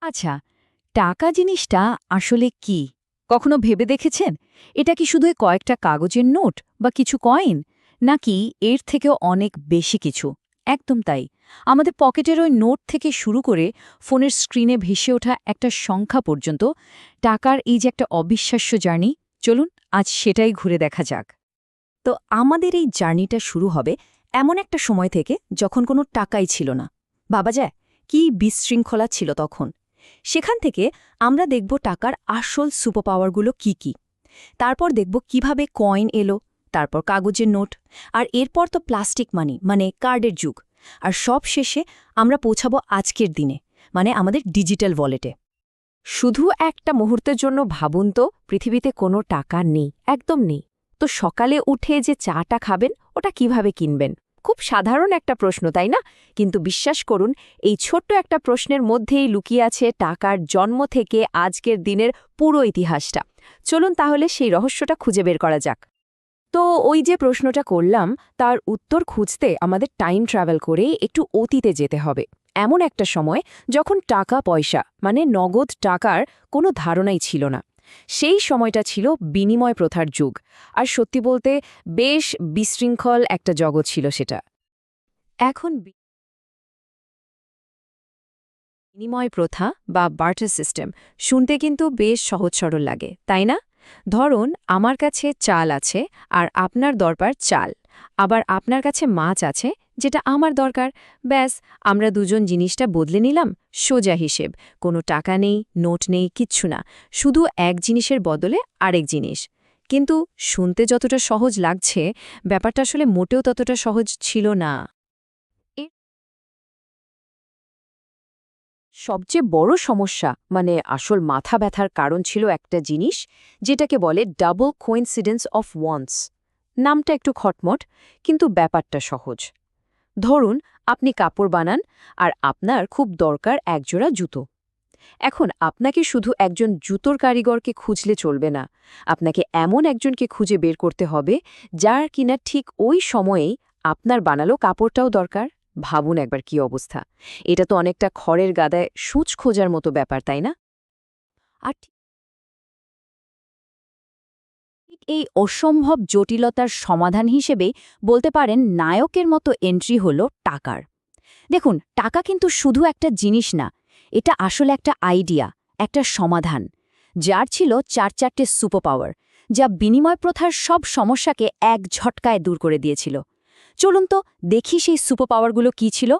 আচ্ছা, টাকা জিনিসটা আসলে কি? কখনো ভেবে দেখেছেন? এটা কি শুধু কয়েকটা কাগজের নোট বা কিছু কয়েন? নাকি এর থেকেও অনেক বেশি কিছু? একদম তাই। আমাদের পকেটের ওই নোট থেকে শুরু করে ফোনের স্ক্রিনে ভেসে ওঠা একটা সংখ্যা পর্যন্ত টাকার এই যে একটা অবিশ্বাস্য জার্নি, চলুন আজ সেটাই ঘুরে দেখা যাক। তো আমাদের এই জার্নিটা শুরু হবে এমন একটা সময় থেকে যখন কোনো টাকাই ছিল না। ভাবা যায় কি বিশৃঙ্খলা ছিল তখন। সেখান থেকে আমরা দেখব টাকার আসল সুপার পাওয়ারগুলো কি কি। তারপর দেখব কিভাবে কয়েন এলো, তারপর কাগজের নোট, আর এরপর তো প্লাস্টিক মানি মানে কার্ডের যুগ। আর সব শেষে আমরা পৌঁছাবো আজকের দিনে, মানে আমাদের ডিজিটাল ওয়ালেটে। শুধু একটা মুহূর্তের জন্য ভাবুন তো, পৃথিবীতে কোনো টাকা নেই, একদম নেই। তো সকালে উঠে যে চাটা খাবেন ওটা কিভাবে কিনবেন? খুব সাধারণ একটা প্রশ্ন, তাই না? কিন্তু বিশ্বাস করুন, এই ছোট্ট একটা প্রশ্নের মধ্যেই লুকিয়ে আছে টাকার জন্ম থেকে আজকের দিনের পুরো ইতিহাসটা। চলুন তাহলে সেই রহস্যটা খুঁজে বের করা যাক। তো ওই যে প্রশ্নটা করলাম, তার উত্তর খুঁজতে আমাদের টাইম ট্রাভেল করে একটু অতীতে যেতে হবে। এমন একটা সময় যখন টাকা পয়সা মানে নগদ টাকার কোনো ধারণাই ছিল না। সেই সময়টা ছিল বিনিময় প্রথার যুগ। আর সত্যি বলতে বেশ বিশৃঙ্খল একটা জগৎ ছিল সেটা। এখন বিনিময় প্রথা বা বার্টার সিস্টেম শুনতে কিন্তু বেশ সহজ সরল লাগে, তাই না? ধরুন আমার কাছে চাল আছে আর আপনার দরকার চাল, আবার আপনার কাছে মাছ আছে যেটা আমার দরকার। ব্যাস, আমরা দুজন জিনিসটা বদলে নিলাম। সোজা হিসেব, কোনো টাকা নেই, নোট নেই, কিচ্ছু না, শুধু এক জিনিসের বদলে আরেক জিনিস। কিন্তু শুনতে যতটা সহজ লাগছে, ব্যাপারটা আসলে মোটেও ততটা সহজ ছিল না। সবচেয়ে বড় সমস্যা মানে আসল মাথা ব্যথার কারণ ছিল একটা জিনিস, যেটাকে বলে ডাবল কোইন্সিডেন্স অফ ওয়ান্টস। নামটা একটু খটমট, কিন্তু ব্যাপারটা সহজ। ধরুন আপনি কাপড় বানান আর আপনার খুব দরকার একজোড়া জুতো। এখন আপনাকে শুধু একজন জুতোর কারিগরকে খুঁজলে চলবে না, আপনাকে এমন একজনকে খুঁজে বের করতে হবে যার কিনা ঠিক ওই সময়েই আপনার বানালো কাপড়টাও দরকার। ভাবুন একবার কি অবস্থা! এটা তো অনেকটা খড়ের গাদায় সূচ খোঁজার মতো ব্যাপার, তাই না? আর ঠিক এই অসম্ভব জটিলতার সমাধান হিসেবে বলতে পারেন নায়কের মতো এন্ট্রি হল টাকার। দেখুন, টাকা কিন্তু শুধু একটা জিনিস না, এটা আসলে একটা আইডিয়া, একটা সমাধান, যার ছিল চারটে সুপার পাওয়ার, যা বিনিময় প্রথার সব সমস্যাকে এক ঝটকায় দূর করে দিয়েছিল। চলুন তো দেখি সেই সুপার পাওয়ারগুলো কী ছিল।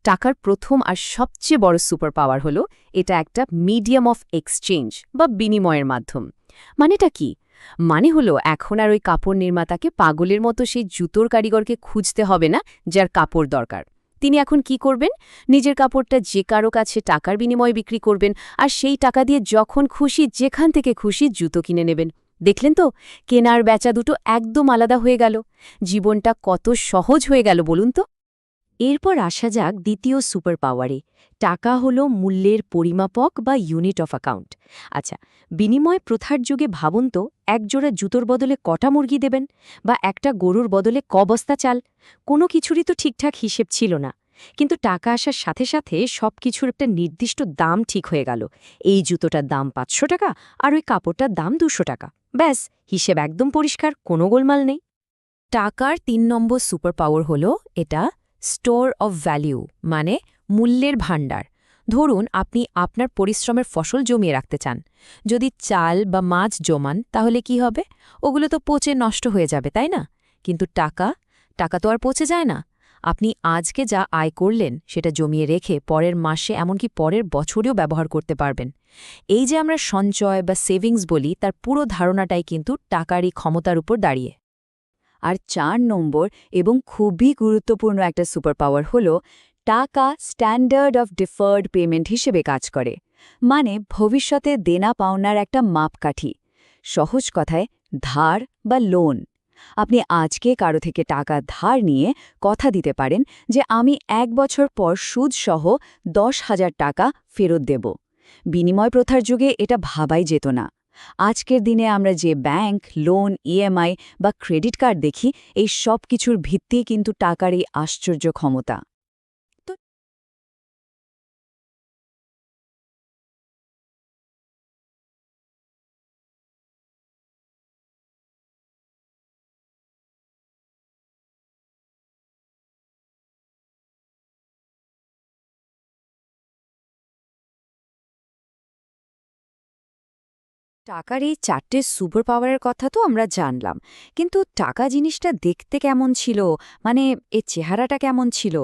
টাকার প্রথম আর সবচেয়ে বড় সুপার পাওয়ার হলো এটা একটা মিডিয়াম অফ এক্সচেঞ্জ বা বিনিময়ের মাধ্যম। মানেটা কি? মানে হলো এখন আর ওই কাপড় নির্মাতাকে পাগলের মতো সেই জুতোর কারিগরকে খুঁজতে হবে না যার কাপড় দরকার। তিনি এখন কি করবেন? নিজের কাপড়টা যে কারো কাছে টাকার বিনিময়ে বিক্রি করবেন, আর সেই টাকা দিয়ে যখন খুশি যেখান থেকে খুশি জুতো কিনে নেবেন। দেখলেন তো, কেনার বেচা দুটো একদম আলাদা হয়ে গেল। জীবনটা কত সহজ হয়ে গেল বলুন তো। এরপর আসা যাক দ্বিতীয় সুপার পাওয়ারে। টাকা হলো মূল্যের পরিমাপক বা ইউনিট অফ অ্যাকাউন্ট। আচ্ছা, বিনিময় প্রথার যুগে ভাবুন তো, একজোড়া জুতোর বদলে কটা মুরগি দেবেন, বা একটা গরুর বদলে বস্তা চাল। কোনো কিছুরই তো ঠিকঠাক হিসেব ছিল না। কিন্তু টাকা আসার সাথে সাথে সব কিছুর একটা নির্দিষ্ট দাম ঠিক হয়ে গেল। এই জুতোটার দাম ৫০০ টাকা আর ওই কাপড়টার দাম ২০০ টাকা। ব্যাস, হিসেব একদম পরিষ্কার, কোনো গোলমাল নেই। টাকার ৩ নম্বর সুপার পাওয়ার হল এটা স্টোর অফ ভ্যালিউ, মানে মূল্যের ভাণ্ডার। ধরুন আপনি আপনার পরিশ্রমের ফসল জমিয়ে রাখতে চান। যদি চাল বা মাছ জমান তাহলে কি হবে? ওগুলো তো পচে নষ্ট হয়ে যাবে, তাই না? কিন্তু টাকা, টাকা তো আর পচে যায় না। আপনি আজকে যা আয় করলেন সেটা জমিয়ে রেখে পরের মাসে এমনকি পরের বছরেও ব্যবহার করতে পারবেন। এই যে আমরা সঞ্চয় বা সেভিংস বলি, তার পুরো ধারণাটাই কিন্তু টাকারই ক্ষমতার উপর দাঁড়িয়ে। আর ৪ নম্বর এবং খুবই গুরুত্বপূর্ণ একটা সুপার পাওয়ার হল টাকা স্ট্যান্ডার্ড অফ ডিফার্ড পেমেন্ট হিসেবে কাজ করে। মানে ভবিষ্যতে দেনা পাওনার একটা মাপকাঠি। সহজ কথায় ধার বা লোন। আপনি আজকে কারো থেকে টাকা ধার নিয়ে কথা দিতে পারেন যে আমি ১ বছর পর সুদসহ ১০,০০০ টাকা ফেরত দেব। বিনিময় প্রথার যুগে এটা ভাবাই যেত না। আজকের দিনে আমরা যে ব্যাংক, লোন, ইএমআই বা ক্রেডিট কার্ড দেখি, এই সব কিছুর ভিত্তি কিন্তু টাকার এই আশ্চর্য ক্ষমতা। টাকার এই 4টে সুপার পাওয়ারের কথা তো আমরা জানলাম, কিন্তু টাকা জিনিসটা দেখতে কেমন ছিল, মানে এর চেহারাটা কেমন ছিল?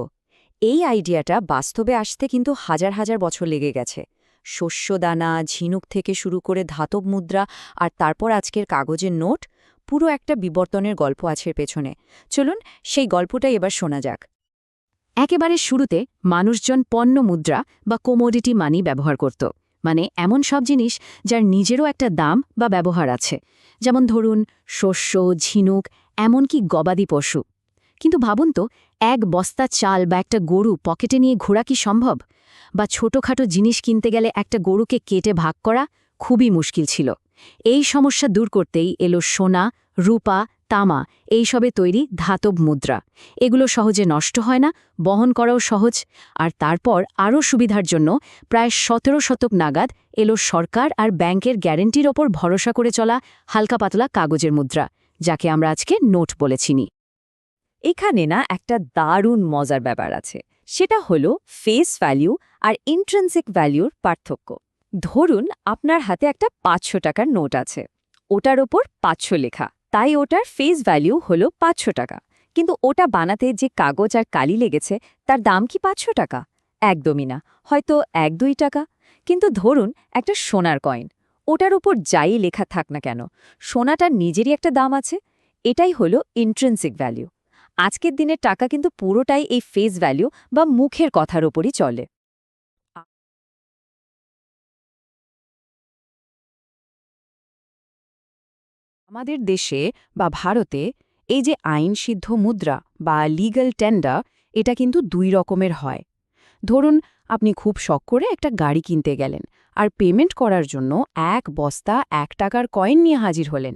এই আইডিয়াটা বাস্তবে আসতে কিন্তু হাজার হাজার বছর লেগে গেছে। শস্যদানা, ঝিনুক থেকে শুরু করে ধাতব মুদ্রা আর তারপর আজকের কাগজের নোট, পুরো একটা বিবর্তনের গল্প আছে এর পেছনে। চলুন সেই গল্পটাই এবার শোনা যাক। একেবারে শুরুতে মানুষজন পণ্য মুদ্রা বা কোমোডিটি মানি ব্যবহার করত, মানে এমন সব জিনিস যার নিজেরও একটা দাম বা ব্যবহার আছে, যেমন ধরুন শস্য, ঝিনুক, এমনকি গবাদি পশু। কিন্তু ভাবুন তো, এক বস্তা চাল বা একটা গরু পকেটে নিয়ে ঘোরা কি সম্ভব? বা ছোটখাটো জিনিস কিনতে গেলে একটা গরুকে কেটে ভাগ করা খুবই মুশকিল ছিল। এই সমস্যা দূর করতেই এলো সোনা, রূপা, তামা এইসবে তৈরি ধাতব মুদ্রা। এগুলো সহজে নষ্ট হয় না, বহন করাও সহজ। আর তারপর আরও সুবিধার জন্য প্রায় 17 শতক নাগাদ এলো সরকার আর ব্যাংকের গ্যারেন্টির ওপর ভরসা করে চলা হালকা পাতলা কাগজের মুদ্রা, যাকে আমরা আজকে নোট বলে চিনি। এখানে না একটা দারুণ মজার ব্যাপার আছে, সেটা হলো ফেস ভ্যালু আর ইন্ট্রিনসিক ভ্যালুর পার্থক্য। ধরুন আপনার হাতে একটা 500 টাকার নোট আছে, ওটার ওপর 500 লেখা, তাই ওটার ফেস ভ্যালু হলো 500 টাকা। কিন্তু ওটা বানাতে যে কাগজ আর কালি লেগেছে তার দাম কি 500 টাকা? একদমই না, হয়তো 1-2 টাকা। কিন্তু ধরুন একটা সোনার কয়েন, ওটার উপর যাই লেখা থাক না কেন, সোনাটার নিজেরই একটা দাম আছে। এটাই হলো ইন্ট্রিনসিক ভ্যালু। আজকের দিনের টাকা কিন্তু পুরোটাই এই ফেস ভ্যালু বা মুখের কথার ওপরই চলে। আমাদের দেশে বা ভারতে এই যে আইনসিদ্ধ মুদ্রা বা লিগ্যাল টেন্ডার, এটা কিন্তু 2 রকমের হয়। ধরুন আপনি খুব শখ করে একটা গাড়ি কিনতে গেলেন আর পেমেন্ট করার জন্য 1 বস্তা 1 টাকার কয়েন নিয়ে হাজির হলেন।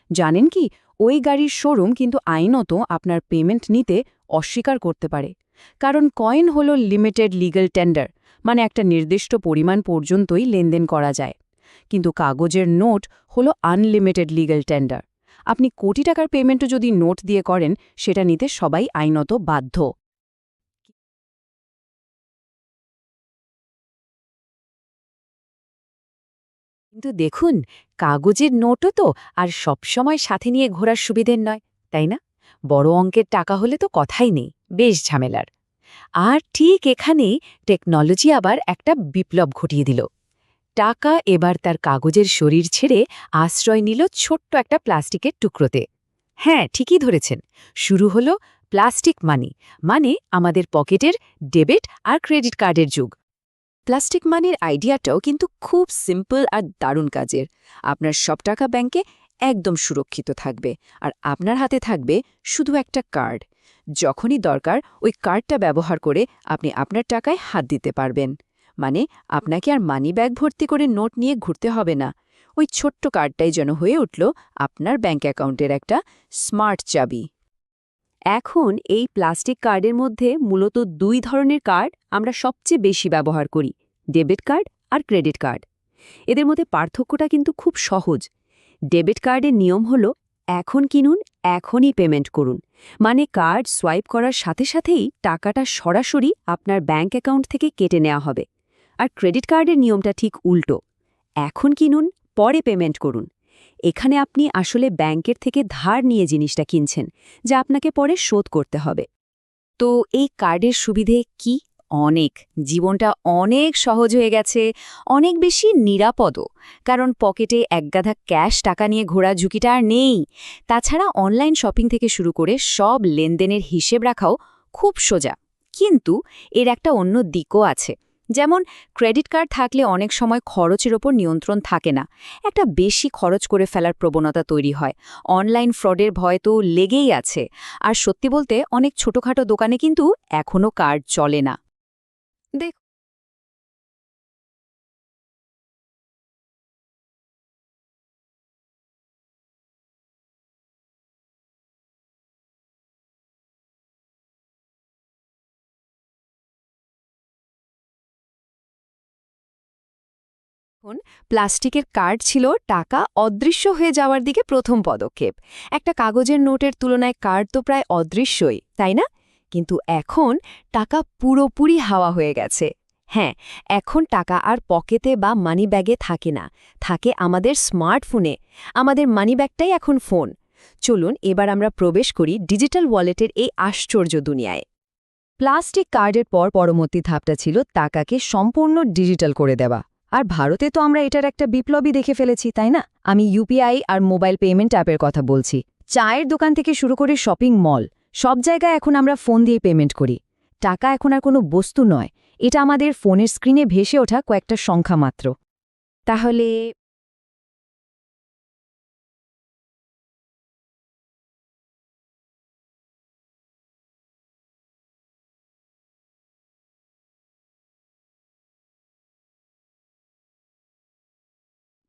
জানেন কি, ওই গাড়ির শোরুম কিন্তু আইনত আপনার পেমেন্ট নিতে অস্বীকার করতে পারে, কারণ কয়েন হলো লিমিটেড লিগ্যাল টেন্ডার, মানে একটা নির্দিষ্ট পরিমাণ পর্যন্তই লেনদেন করা যায়। কিন্তু কাগজের নোট হলো আনলিমিটেড লিগ্যাল টেন্ডার। আপনি কোটি টাকার পেমেন্টও যদি নোট দিয়ে করেন, সেটা নিতে সবাই আইনত বাধ্য। কিন্তু দেখুন, কাগজের নোটও তো আর সবসময় সাথে নিয়ে ঘোরার সুবিধের নয়, তাই না? বড় অঙ্কের টাকা হলে তো কথাই নেই, বেশ ঝামেলার। আর ঠিক এখানেই টেকনোলজি আবার একটা বিপ্লব ঘটিয়ে দিল। টাকা এবার তার কাগজের শরীর ছেড়ে আশ্রয় নিল ছোট্ট একটা প্লাস্টিকের টুকরোতে। হ্যাঁ, ঠিকই ধরেছেন, শুরু হলো প্লাস্টিক মানি, মানে আমাদের পকেটের ডেবিট আর ক্রেডিট কার্ডের যুগ। প্লাস্টিক মানির আইডিয়াটাও কিন্তু খুব সিম্পল আর দারুণ কাজের। আপনার সব টাকা ব্যাংকে একদম সুরক্ষিত থাকবে, আর আপনার হাতে থাকবে শুধু একটা কার্ড। যখনই দরকার ওই কার্ডটা ব্যবহার করে আপনি আপনার টাকায় হাত দিতে পারবেন। মানে আপনাকে আর মানি ব্যাগ ভর্তি করে নোট নিয়ে ঘুরতে হবে না। ওই ছোট্ট কার্ডটাই যেন হয়ে উঠল আপনার ব্যাংক অ্যাকাউন্টের একটা স্মার্ট চাবি। এখন এই প্লাস্টিক কার্ডের মধ্যে মূলত 2 ধরনের কার্ড আমরা সবচেয়ে বেশি ব্যবহার করি, ডেবিট কার্ড আর ক্রেডিট কার্ড। এদের মধ্যে পার্থক্যটা কিন্তু খুব সহজ। ডেবিট কার্ডের নিয়ম হলো এখন কিনুন, এখনই পেমেন্ট করুন, মানে কার্ড সোয়াইপ করার সাথে সাথেই টাকাটা সরাসরি আপনার ব্যাংক অ্যাকাউন্ট থেকে কেটে নেওয়া হবে। আর ক্রেডিট কার্ডের নিয়মটা ঠিক উল্টো, এখন কিনুন, পরে পেমেন্ট করুন। এখানে আপনি আসলে ব্যাংকের থেকে ধার নিয়ে জিনিসটা কিনছেন, যা আপনাকে পরে শোধ করতে হবে। তো এই কার্ডের সুবিধে কি? অনেক। জীবনটা অনেক সহজ হয়ে গেছে, অনেক বেশি নিরাপদও, কারণ পকেটে একগাদা ক্যাশ টাকা নিয়ে ঘোরা ঝুঁকিটা আর নেই। তাছাড়া অনলাইন শপিং থেকে শুরু করে সব লেনদেনের হিসেব রাখাও খুব সোজা। কিন্তু এর একটা অন্য দিকও আছে, যেমন ক্রেডিট কার্ড থাকলে অনেক সময় খরচের ওপর নিয়ন্ত্রণ থাকে না, একটা বেশি খরচ করে ফেলার প্রবণতা তৈরি হয়। অনলাইন ফ্রডের ভয় তো লেগেই আছে। আর সত্যি বলতে অনেক ছোটখাটো দোকানে কিন্তু এখনও কার্ড চলে না। প্লাস্টিকের কার্ড ছিল টাকা অদৃশ্য হয়ে যাওয়ার দিকে প্রথম পদক্ষেপ। একটা কাগজের নোটের তুলনায় কার্ড তো প্রায় অদৃশ্যই, তাই না? কিন্তু এখন টাকা পুরোপুরি হাওয়া হয়ে গেছে। হ্যাঁ, এখন টাকা আর পকেটে বা মানিব্যাগে থাকে না, থাকে আমাদের স্মার্টফোনে। আমাদের মানিব্যাগটাই এখন ফোন। চলুন এবার আমরা প্রবেশ করি ডিজিটাল ওয়ালেটের এই আশ্চর্য দুনিয়ায়। প্লাস্টিক কার্ডের পর পরবর্তী ধাপটা ছিল টাকাকে সম্পূর্ণ ডিজিটাল করে দেওয়া। আর ভারতে তো আমরা এটার একটা বিপ্লবই দেখে ফেলেছি, তাই না? আমি ইউপিআই আর মোবাইল পেমেন্ট অ্যাপের কথা বলছি। চায়ের দোকান থেকে শুরু করে শপিং মল, সব জায়গায় এখন আমরা ফোন দিয়ে পেমেন্ট করি। টাকা এখন আর কোনো বস্তু নয়, এটা আমাদের ফোনের স্ক্রিনে ভেসে ওঠা কয়েকটা সংখ্যা মাত্র। তাহলে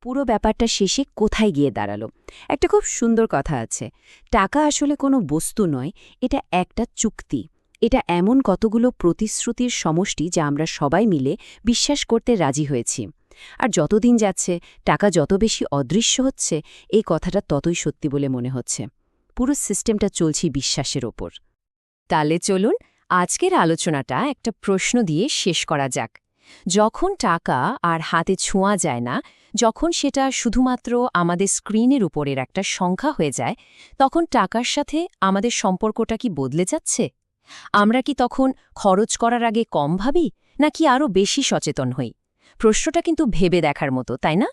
পুরো ব্যাপারটা শেষে কোথায় গিয়ে দাঁড়ালো? একটা খুব সুন্দর কথা আছে, টাকা আসলে কোনো বস্তু নয়, এটা একটা চুক্তি। এটা এমন কতগুলো প্রতিশ্রুতির সমষ্টি যা আমরা সবাই মিলে বিশ্বাস করতে রাজি হয়েছি। আর যতদিন যাচ্ছে টাকা যত বেশি অদৃশ্য হচ্ছে, এই কথাটা ততই সত্যি বলে মনে হচ্ছে। পুরো সিস্টেমটা চলছে বিশ্বাসের ওপর। তাহলে চলুন আজকের আলোচনাটা একটা প্রশ্ন দিয়ে শেষ করা যাক। যখন টাকা আর হাতে ছোঁয়া যায় না, যখন সেটা শুধুমাত্র আমাদের স্ক্রিনের উপরের একটা সংখ্যা হয়ে যায়, তখন টাকার সাথে আমাদের সম্পর্কটা কি বদলে যাচ্ছে? আমরা কি তখন খরচ করার আগে কম ভাবি, নাকি আরও বেশি সচেতন হই? প্রশ্নটা কিন্তু ভেবে দেখার মতো, তাই না?